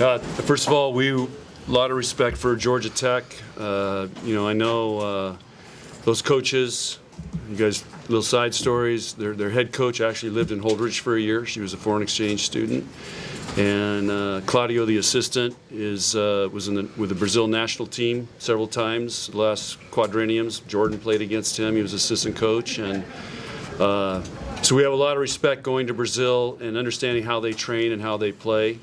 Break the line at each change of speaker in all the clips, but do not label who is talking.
First of all, a lot of respect for Georgia Tech. I know those coaches. You guys, little side stories. Their head coach actually lived in Holdridge for a year. She was a foreign exchange student. And Claudio, the assistant, was with the Brazil national team several times. The last quadrenniums, Jordan played against him. He was assistant coach, and so we have a lot of respect going to Brazil and understanding how they train and how they play.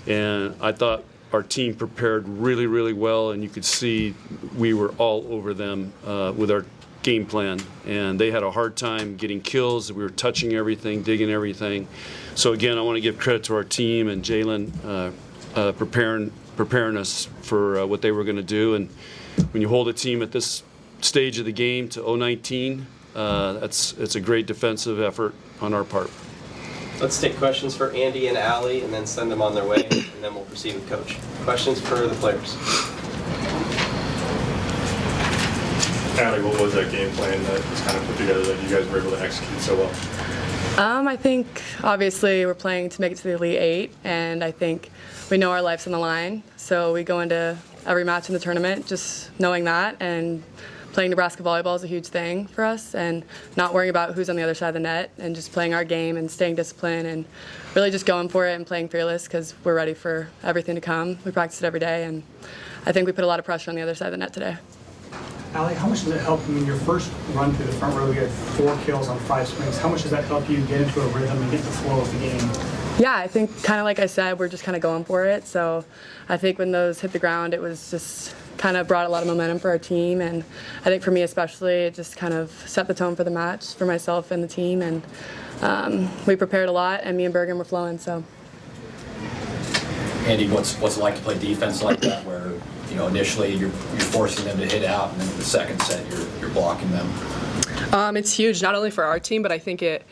And I thought our team prepared really, really well, and you could see we were all over them with our game plan, and they had a hard time getting kills. We were touching everything, digging everything. So again, I want to give credit to our team and Jalen preparing us for what they were going to do. And when you hold a team at this stage of the game to 0-19, it's a great defensive effort on our part.
Let's take questions for Andi and Allie and then send them on their way, and then we'll proceed with Coach. Questions for the players?
Allie, what was that game plan that was kind of put together that you guys were able to execute so well?
I think obviously we're playing to make it to the Elite Eight, and I think we know our life's on the line. So we go into every match in the tournament just knowing that, and playing Nebraska volleyball is a huge thing for us, and not worrying about who's on the other side of the net, and just playing our game and staying disciplined and really just going for it and playing fearless because we're ready for everything to come. We practice it every day, and I think we put a lot of pressure on the other side of the net today.
Allie, how much does it help? I mean, your first run through the front row, you had 4 kills on 5 swings. How much does that help you get into a rhythm and get the flow of the game?
Yeah, I think kind of like I said, we're just kind of going for it. So I think when those hit the ground, it was just kind of brought a lot of momentum for our team. And I think for me especially, it just kind of set the tone for the match for myself and the team. And we prepared a lot, and me and Bergen were flowing. So.
Andi, what's it like to play defense like that, where initially you're forcing them to hit out, and then in the second set you're blocking them?
It's huge, not only for our team, but I think it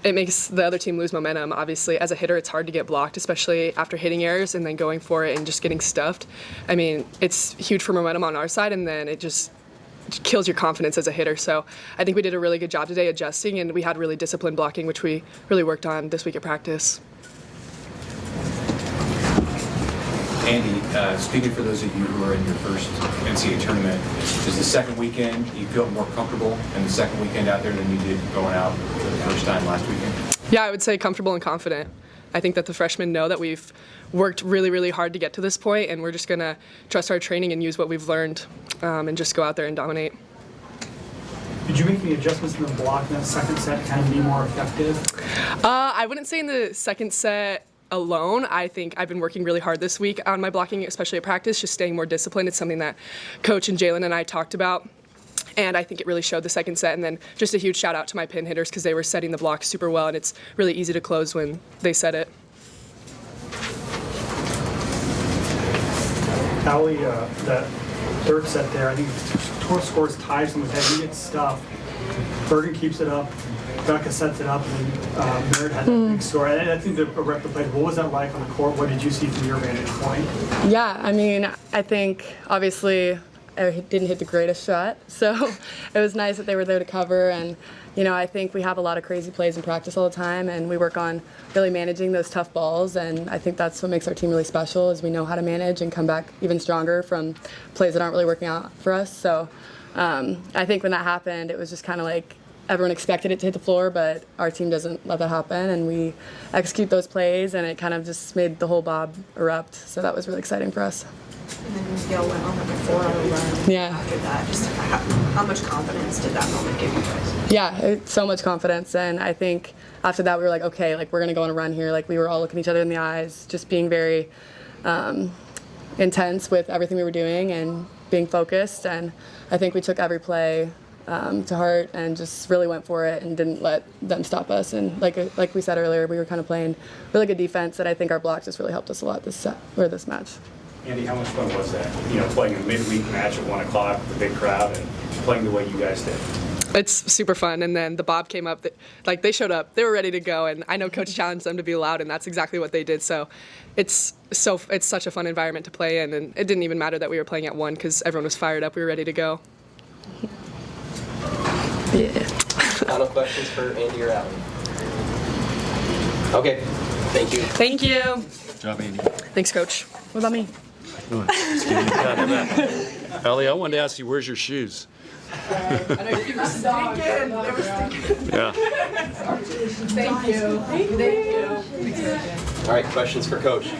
makes the other team lose momentum. Obviously, as a hitter, it's hard to get blocked, especially after hitting errors and then going for it and just getting stuffed. I mean, it's huge for momentum on our side, and then it just kills your confidence as a hitter. So I think we did a really good job today adjusting, and we had really disciplined blocking, which we really worked on this week at practice.
Andi, speaking for those of you who are in your first NCAA tournament, is the second weekend, you feel more comfortable in the second weekend out there than you did going out for the first time last weekend?
Yeah, I would say comfortable and confident. I think that the freshmen know that we've worked really, really hard to get to this point, and we're just going to trust our training and use what we've learned and just go out there and dominate.
Did you make any adjustments in the block in that second set to kind of be more effective?
I wouldn't say in the second set alone. I think I've been working really hard this week on my blocking, especially at practice, just staying more disciplined. It's something that Coach and Jalen and I talked about, and I think it really showed the second set. And then just a huge shout out to my pin hitters because they were setting the block super well, and it's really easy to close when they set it.
Allie, that third set there, I think Tor scores ties him with head. He gets stuffed. Bergen keeps it up. Becca sets it up, and Merritt had that big score. I think the rep played. What was that like on the court? What did you see from your vantage point?
Yeah, I mean, I think obviously I didn't hit the greatest shot, so it was nice that they were there to cover. And I think we have a lot of crazy plays in practice all the time, and we work on really managing those tough balls. And I think that's what makes our team really special, is we know how to manage and come back even stronger from plays that aren't really working out for us. So I think when that happened, it was just kind of like everyone expected it to hit the floor, but our team doesn't let that happen, and we execute those plays, and it kind of just made the whole bob erupt. So that was really exciting for us.
And then Miguel went on like a 4-0 run after that. Just how much confidence did that moment give you guys?
Yeah, so much confidence, and I think after that we were like, okay, like we're gonna go on a run here. Like we were all looking each other in the eyes, just being very intense with everything we were doing and being focused. And I think we took every play to heart and just really went for it and didn't let them stop us. And like we said earlier, we were kind of playing really good defense, and I think our block just really helped us a lot this match.
Andi, how much fun was that? Playing a midweek match at 1 o'clock with a big crowd and playing the way you guys did.
It's super fun, and then the Bob came up. They showed up. They were ready to go, and I know Coach challenged them to be loud, and that's exactly what they did. So it's such a fun environment to play in, and it didn't even matter that we were playing at 1 because everyone was fired up. We were ready to go.
Yeah.
Final questions for Andi or Allie? Okay. Thank you.
Thank you.
Good job, Andi.
Thanks, Coach.
What about me?
Just give you a pat on that. Allie, I wanted to ask you, where's your shoes? Yeah.
Thank you.
All right, questions for Coach?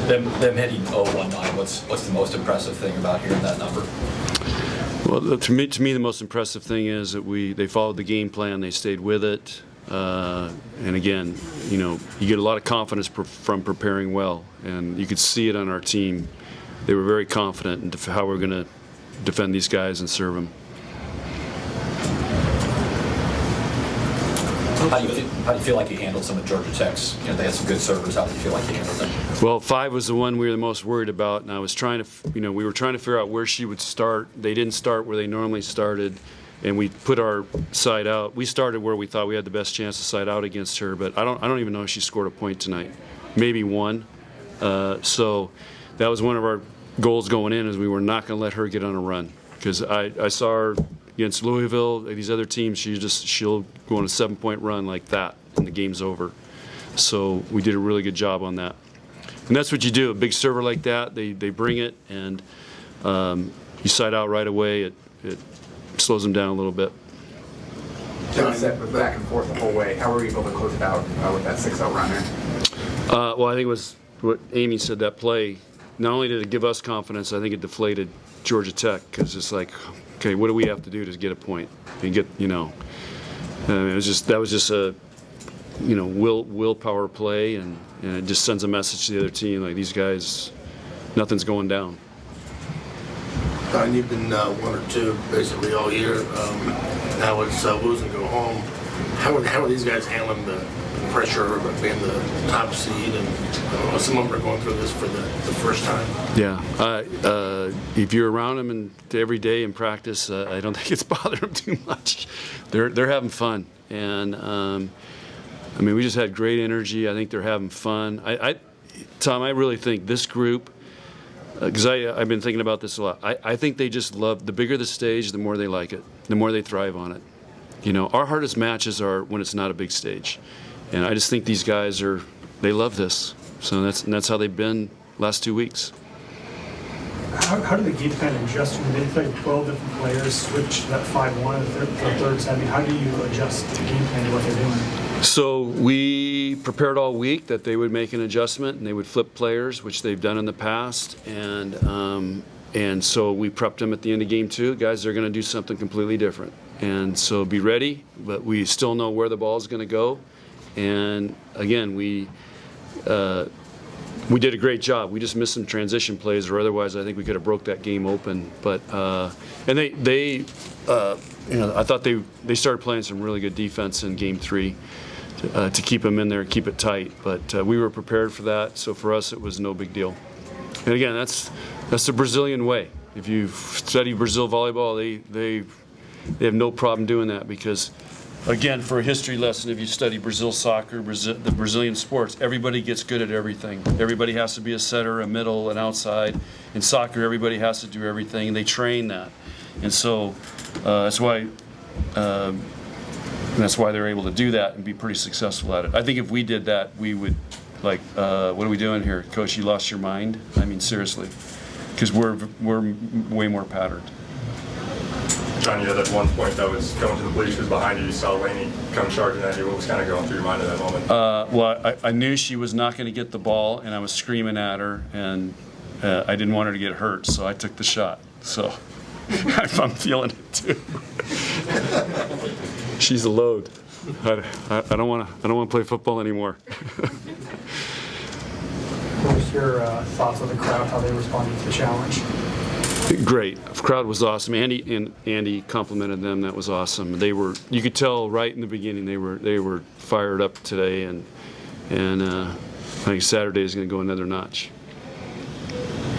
Them hitting 0-1-9, what's the most impressive thing about hearing that number?
Well, to me, the most impressive thing is that they followed the game plan. They stayed with it. And again, you get a lot of confidence from preparing well. And you could see it on our team. They were very confident in how we're going to defend these guys and serve them.
How do you feel like you handled some of Georgia Tech's? They had some good servers. How do you feel like you handled them?
Well, 5 was the one we were the most worried about, and I was trying to, we were trying to figure out where she would start. They didn't start where they normally started, and we put our side out. We started where we thought we had the best chance to side out against her, but I don't even know if she scored a point tonight. Maybe one. So that was one of our goals going in, is we were not going to let her get on a run, because I saw her against Louisville, these other teams, she'll go on a 7-point run like that, and the game's over. So we did a really good job on that. And that's what you do. A big server like that, they bring it, and you side out right away. It slows them down a little bit.
John said back and forth the whole way. How were you able to close it out with that 6-0 run there?
Well, I think it was what Amy said, that play. Not only did it give us confidence, I think it deflated Georgia Tech, because it's like, okay, what do we have to do to get a point and get, it was just a, willpower play, and it just sends a message to the other team, like, these guys, nothing's going down.
Don, you've been 1 or 2 basically all year. Now it's lose and go home. How are these guys handling the pressure of being the top seed, and some of them are going through this for the first time?
Yeah, if you're around them every day in practice, I don't think it's bothering them too much. They're having fun, and we just had great energy. I think they're having fun. Tom, I really think this group, because I've been thinking about this a lot. I think they just love, the bigger the stage, the more they like it, the more they thrive on it. Our hardest matches are when it's not a big stage. And I just think these guys they love this. So that's how they've been last 2 weeks.
How do the game plan adjust when they play 12 different players, switch to that 5-1 for third set? How do you adjust the game plan to what they're doing?
So we prepared all week that they would make an adjustment and they would flip players, which they've done in the past. And so we prepped them at the end of game 2. Guys, they're going to do something completely different. And so be ready, but we still know where the ball is going to go. And again, we did a great job. We just missed some transition plays, or otherwise I think we could have broke that game open. But and they I thought they started playing some really good defense in game 3 to keep them in there, keep it tight. But we were prepared for that, so for us it was no big deal. And again, that's the Brazilian way. If you study Brazil volleyball, they have no problem doing that, because, again, for a history lesson, if you study Brazil soccer, the Brazilian sports, everybody gets good at everything. Everybody has to be a setter, a middle, an outside. In soccer, everybody has to do everything, and they train that. And so that's why they're able to do that and be pretty successful at it. I think if we did that, we would, what are we doing here? Coach, you lost your mind? I mean, seriously, because we're way more patterned.
John, you had that one point that was going to the bleachers behind you. You saw Laney come charging at you. What was kind of going through your mind at that moment?
Well, I knew she was not going to get the ball, and I was screaming at her, and I didn't want her to get hurt, so I took the shot. So I'm feeling it too. She's a load. I don't want to play football anymore.
What was your thoughts on the crowd, how they responded to the challenge?
Great. The crowd was awesome. Andi complimented them. That was awesome. You could tell right in the beginning they were fired up today, and I think Saturday is going to go another notch.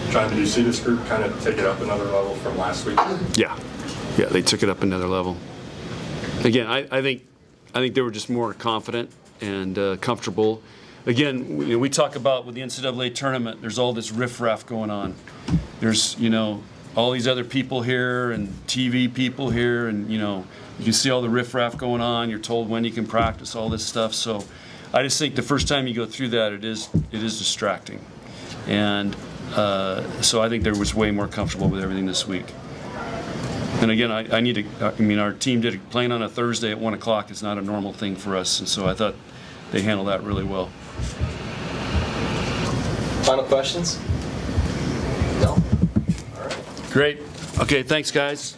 John, did you see this group kind of take it up another level from last week?
Yeah, they took it up another level. Again, I think they were just more confident and comfortable. Again, we talk about with the NCAA tournament, there's all this riffraff going on. There's, all these other people here and TV people here, and you can see all the riffraff going on. You're told when you can practice, all this stuff. So I just think the first time you go through that, it is distracting. And so I think there was way more comfortable with everything this week. And again, our team did it playing on a Thursday at 1 o'clock is not a normal thing for us, and so I thought they handled that really well.
Final questions? No? All right.
Great. Okay, thanks guys.